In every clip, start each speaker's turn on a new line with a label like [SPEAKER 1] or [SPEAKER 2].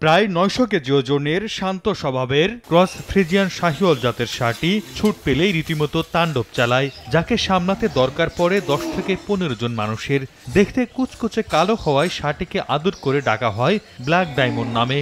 [SPEAKER 1] প্রায় ৯০০ কেজি ওজনের শান্ত স্বভাবের ক্রস ফ্রিজিয়ান শাহিওয়াল জাতের ষাঁড়টি ছুট পেলেই রীতিমতো তাণ্ডব চালায়, যাকে সামলাতে দরকার পড়ে ১০ থেকে ১৫ জন মানুষের। দেখতে কুচকুচে কালো হওয়ায় ষাঁড়টিকে আদর করে ডাকা হয় ব্ল্যাক ডায়মন্ড নামে।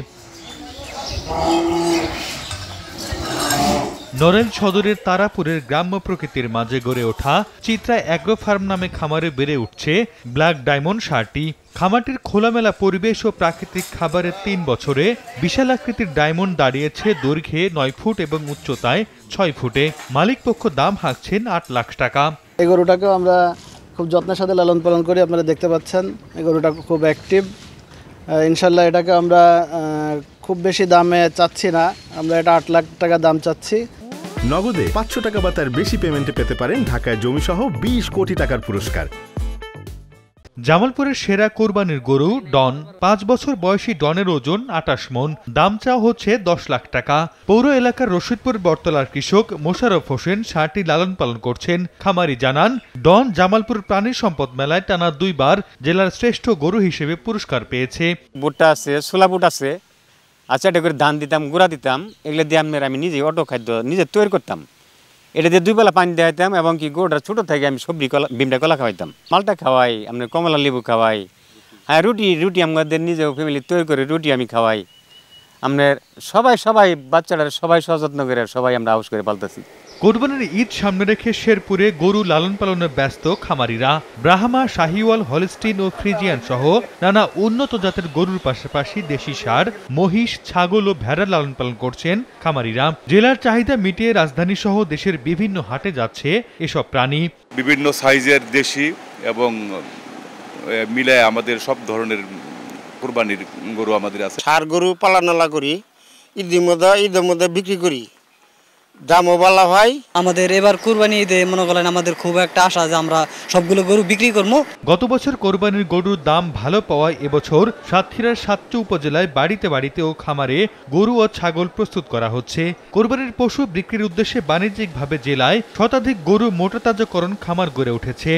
[SPEAKER 1] নড়েল সদরের তারাপুরের গ্রাম্য প্রকৃতির মাঝে গড়ে ওঠা চিত্রা অ্যাগ্রো ফার্ম নামে খামারে বেড়ে উঠছে ব্ল্যাক ডায়মন্ড ষাঁড়টি। খামারটির খোলামেলা পরিবেশ ও প্রাকৃতিক খাবারের ৩ বছরে বিশাল আকৃতির ডায়মন্ড দাঁড়িয়েছে দৈর্ঘ্যে ৯ ফুট এবং উচ্চতায় ৬ ফুটে। মালিক পক্ষ দাম হাঁকছেন ৮ লাখ টাকা।
[SPEAKER 2] এই গরুটাকেও আমরা খুব যত্নের সাথে লালন পালন করি, আপনারা দেখতে পাচ্ছেন। এই গরুটা খুব অ্যাক্টিভ। ইনশাল্লাহ এটাকে আমরা খুব বেশি দামে চাচ্ছি না, আমরা এটা ৮ লাখ টাকা দাম চাচ্ছি।
[SPEAKER 3] নগদে ৫০০ টাকা বা তার বেশি পেমেন্টে পেতে পারেন ঢাকায় জমিসহ ২০ কোটি টাকার পুরস্কার।
[SPEAKER 1] জামালপুরের সেরা কোরবানির গরু ডন। ৫ বছর বয়সী ডনের ওজন ২৮ মণ। দাম চাওয়া হচ্ছে ১০ লাখ টাকা। পৌর এলাকার রশিদপুর বটতলার কৃষক মোশাররফ হোসেন ষাঁড়টি লালন পালন করছেন। খামারি জানান, ডন জামালপুর প্রাণী সম্পদ মেলায় টানা ২ বার জেলার শ্রেষ্ঠ গরু হিসেবে পুরস্কার পেয়েছে।
[SPEAKER 4] বুটটা আছে, ছোলা বুট আছে, আচ্ছা এটা করে ধান দিতাম, গুঁড়া দিতাম, এগুলো দিয়ে আমি নিজে অটো খাদ্য নিজে তৈরি করতাম। এটা দিয়ে 2 বেলা পানি দেওয়াইতাম এবং কি গরুটা ছোটো থেকে আমি সবজি বিমটা কলা খাওয়াইতাম, মালটা খাওয়াই, আপনার কমলা লেবু খাওয়াই, হ্যাঁ রুটি আমাদের নিজেও ফ্যামিলি তৈরি করে রুটি আমি খাওয়াই। আপনার সবাই বাচ্চারা সবাই সযত্ন করে সবাই আমরা হাউস করে পালতেছি।
[SPEAKER 1] কোরবানির ঈদ সামনে রেখে শেরপুরে গরু লালন পালনে ব্যস্ত খামারিরা। ব্রাহ্মা, শাহিওয়াল, হলস্টিন ও ফ্রিজিয়ান সহ নানা উন্নত জাতের গরুর পাশাপাশি দেশি ষাঁড়, মহিষ, ছাগল ও ভেড়া লালন পালন করছেন খামারিরা। জেলার চাহিদা মিটিয়ে রাজধানী সহ দেশের বিভিন্ন হাটে যাচ্ছে এসব প্রাণী।
[SPEAKER 5] বিভিন্ন সাইজের দেশি এবং মিলায় আমাদের সব ধরনের কোরবানির গরু আমাদের আছে।
[SPEAKER 6] ষাঁড় গরু পালন করি, ঈদের মধ্যে বিক্রি করি, দামও ভালো হয়। আমাদের এবার কুরবানি ঈদে মনে করেন আমাদের খুব একটা আশা যে আমরা সবগুলো গরু বিক্রি করবো।
[SPEAKER 1] গত বছর কোরবানির গরুর দাম ভালো পাওয়ায় এবছর সাতক্ষীরার ৭টি উপজেলায় বাড়িতে বাড়িতে ও খামারে গরু ও ছাগল প্রস্তুত করা হচ্ছে। কোরবানির পশু বিক্রির উদ্দেশ্যে বাণিজ্যিকভাবে জেলায় শতাধিক গরু মোটাতাজাকরণ খামার গড়ে উঠেছে।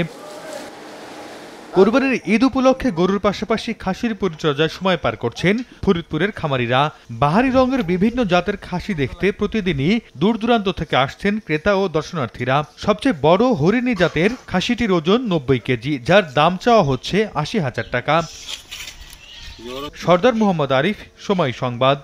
[SPEAKER 1] কোরবানির ঈদ উপলক্ষে গরুর পাশাপাশি খাসির পরিচর্যায় সময় পার করছেন ফরিদপুরের খামারিরা। বাহারি রঙের বিভিন্ন জাতের খাসি দেখতে প্রতিদিনই দূর দূরান্ত থেকে আসছেন ক্রেতা ও দর্শনার্থীরা। সবচেয়ে বড় হরিণী জাতের খাসিটির ওজন ৯০ কেজি, যার দাম চাওয়া হচ্ছে ৮০,০০০ টাকা। সর্দার মোহাম্মদ আরিফ, সময় সংবাদ।